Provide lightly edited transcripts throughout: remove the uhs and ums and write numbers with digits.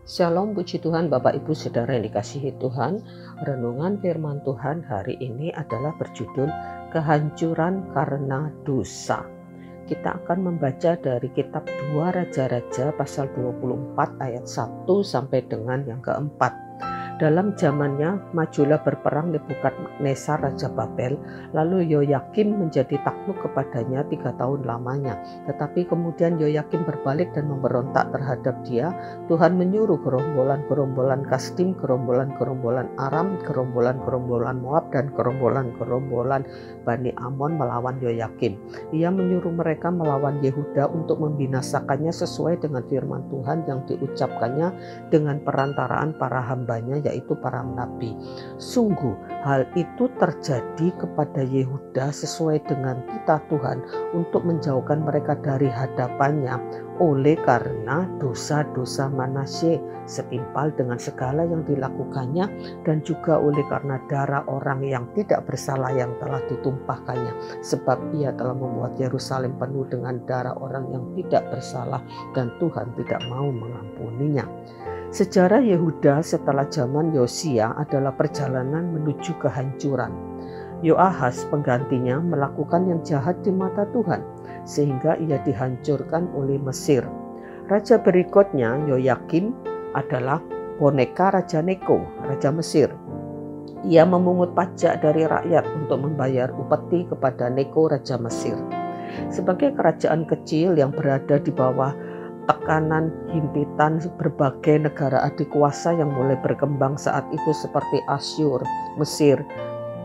Shalom, puji Tuhan, Bapak Ibu Saudara yang dikasihi Tuhan. Renungan firman Tuhan hari ini adalah berjudul Kehancuran Karena Dosa. Kita akan membaca dari kitab 2 Raja-Raja pasal 24 ayat 1 sampai dengan yang keempat. Dalam zamannya majulah berperang Nebukadnezar Raja Babel, lalu Yoyakim menjadi takluk kepadanya 3 tahun lamanya. Tetapi kemudian Yoyakim berbalik dan memberontak terhadap dia. Tuhan menyuruh gerombolan-gerombolan Kasdim, gerombolan-gerombolan Aram, gerombolan-gerombolan Moab, dan gerombolan-gerombolan Bani Amon melawan Yoyakim. Ia menyuruh mereka melawan Yehuda untuk membinasakannya sesuai dengan firman Tuhan yang diucapkannya dengan perantaraan para hambanya, yaitu para nabi. Sungguh hal itu terjadi kepada Yehuda sesuai dengan titah Tuhan untuk menjauhkan mereka dari hadapannya oleh karena dosa-dosa Manasye setimpal dengan segala yang dilakukannya, dan juga oleh karena darah orang yang tidak bersalah yang telah ditumpahkannya, sebab ia telah membuat Yerusalem penuh dengan darah orang yang tidak bersalah dan Tuhan tidak mau mengampuninya. Sejarah Yehuda setelah zaman Yosia adalah perjalanan menuju kehancuran. Yoahaz penggantinya melakukan yang jahat di mata Tuhan, sehingga ia dihancurkan oleh Mesir. Raja berikutnya, Yoyakim, adalah boneka Raja Neko, Raja Mesir. Ia memungut pajak dari rakyat untuk membayar upeti kepada Neko, Raja Mesir. Sebagai kerajaan kecil yang berada di bawah tekanan himpitan berbagai negara adik kuasa yang mulai berkembang saat itu seperti Asyur, Mesir,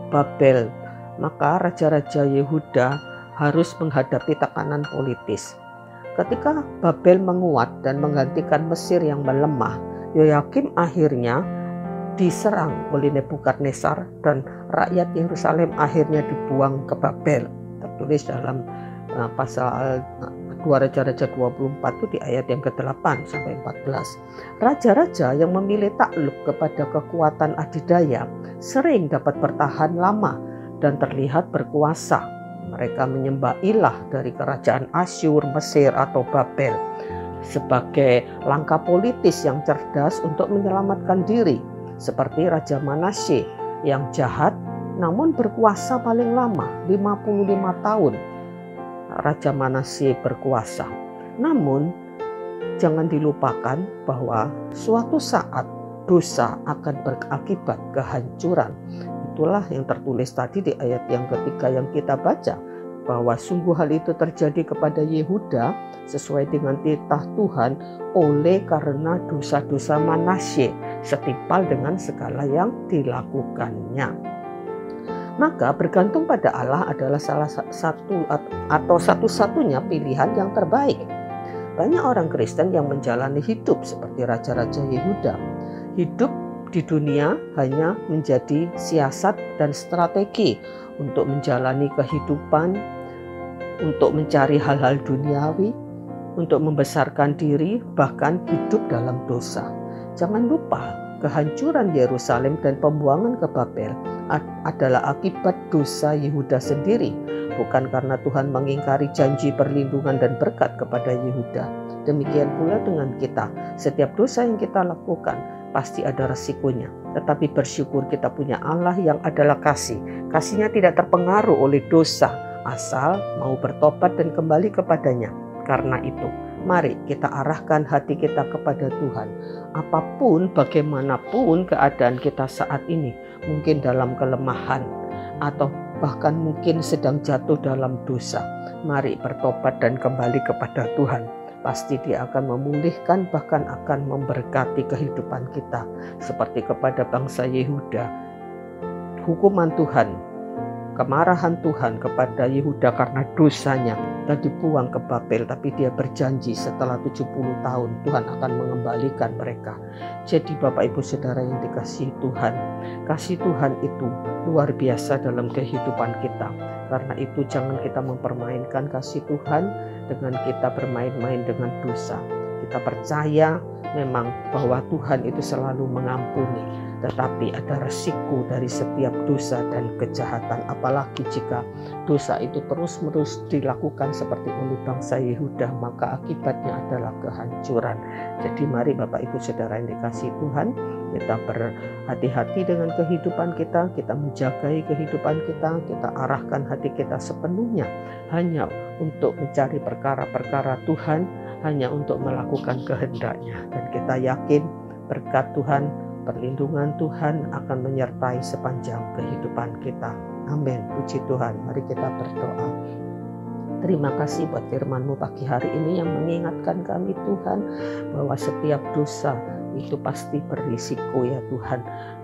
Babel, maka raja-raja Yehuda harus menghadapi tekanan politis. Ketika Babel menguat dan menggantikan Mesir yang melemah, Yoyakim akhirnya diserang oleh Nebukadnezar dan rakyat Yerusalem akhirnya dibuang ke Babel. Tertulis dalam pasal 2 Raja-Raja 24 itu di ayat yang ke-8 sampai 14. Raja-raja yang memilih takluk kepada kekuatan adidaya sering dapat bertahan lama dan terlihat berkuasa. Mereka menyembah ilah dari kerajaan Asyur, Mesir, atau Babel sebagai langkah politis yang cerdas untuk menyelamatkan diri, seperti Raja Manasye yang jahat namun berkuasa paling lama 55 tahun. Raja Manasye berkuasa. Namun jangan dilupakan bahwa suatu saat dosa akan berakibat kehancuran. Itulah yang tertulis tadi di ayat yang ketiga yang kita baca, bahwa sungguh hal itu terjadi kepada Yehuda sesuai dengan titah Tuhan oleh karena dosa-dosa Manasye setimpal dengan segala yang dilakukannya. Maka bergantung pada Allah adalah salah satu atau satu-satunya pilihan yang terbaik. Banyak orang Kristen yang menjalani hidup seperti raja-raja Yehuda. Hidup di dunia hanya menjadi siasat dan strategi untuk menjalani kehidupan, untuk mencari hal-hal duniawi, untuk membesarkan diri, bahkan hidup dalam dosa. Jangan lupa, kehancuran Yerusalem dan pembuangan ke Babel adalah akibat dosa Yehuda sendiri, bukan karena Tuhan mengingkari janji perlindungan dan berkat kepada Yehuda. Demikian pula dengan kita, setiap dosa yang kita lakukan pasti ada resikonya, tetapi bersyukur kita punya Allah yang adalah kasih. Kasihnya tidak terpengaruh oleh dosa, asal mau bertobat dan kembali kepadanya. Karena itu, mari kita arahkan hati kita kepada Tuhan. Apapun, bagaimanapun keadaan kita saat ini, mungkin dalam kelemahan atau bahkan mungkin sedang jatuh dalam dosa, mari bertobat dan kembali kepada Tuhan. Pasti Dia akan memulihkan, bahkan akan memberkati kehidupan kita. Seperti kepada bangsa Yehuda, hukuman Tuhan, kemarahan Tuhan kepada Yehuda karena dosanya dan dibuang ke Babel, tapi Dia berjanji setelah 70 tahun Tuhan akan mengembalikan mereka. Jadi Bapak Ibu Saudara yang dikasihi Tuhan, kasih Tuhan itu luar biasa dalam kehidupan kita. Karena itu jangan kita mempermainkan kasih Tuhan dengan kita bermain-main dengan dosa. Kita percaya memang bahwa Tuhan itu selalu mengampuni. tetapi ada resiko dari setiap dosa dan kejahatan, apalagi jika dosa itu terus-menerus dilakukan seperti oleh bangsa Yehuda, maka akibatnya adalah kehancuran. Jadi mari Bapak Ibu Saudara yang dikasihi Tuhan, kita berhati-hati dengan kehidupan kita, kita menjagai kehidupan kita, kita arahkan hati kita sepenuhnya hanya untuk mencari perkara-perkara Tuhan, hanya untuk melakukan kehendak-Nya. Dan kita yakin berkat Tuhan, perlindungan Tuhan akan menyertai sepanjang kehidupan kita. Amin. Puji Tuhan. Mari kita berdoa. Terima kasih buat firman-Mu pagi hari ini yang mengingatkan kami Tuhan bahwa setiap dosa itu pasti berisiko ya Tuhan.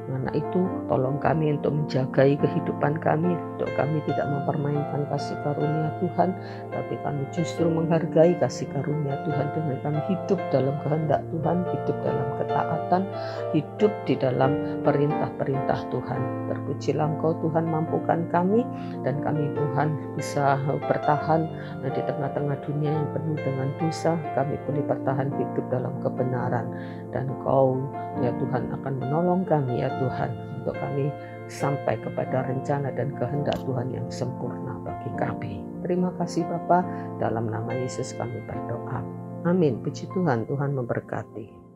Karena itu tolong kami untuk menjagai kehidupan kami, untuk kami tidak mempermainkan kasih karunia Tuhan, tapi kami justru menghargai kasih karunia Tuhan dengan kami hidup dalam kehendak Tuhan, hidup dalam ketaatan, hidup di dalam perintah-perintah Tuhan. Terpujilah Engkau Tuhan, mampukan kami dan kami Tuhan bisa bertahan di tengah-tengah dunia yang penuh dengan dosa. Kami boleh bertahan hidup dalam kebenaran, dan Engkau ya Tuhan akan menolong kami ya Tuhan, untuk kami sampai kepada rencana dan kehendak Tuhan yang sempurna bagi kami. Terima kasih Bapa, dalam nama Yesus kami berdoa. Amin. Puji Tuhan, Tuhan memberkati.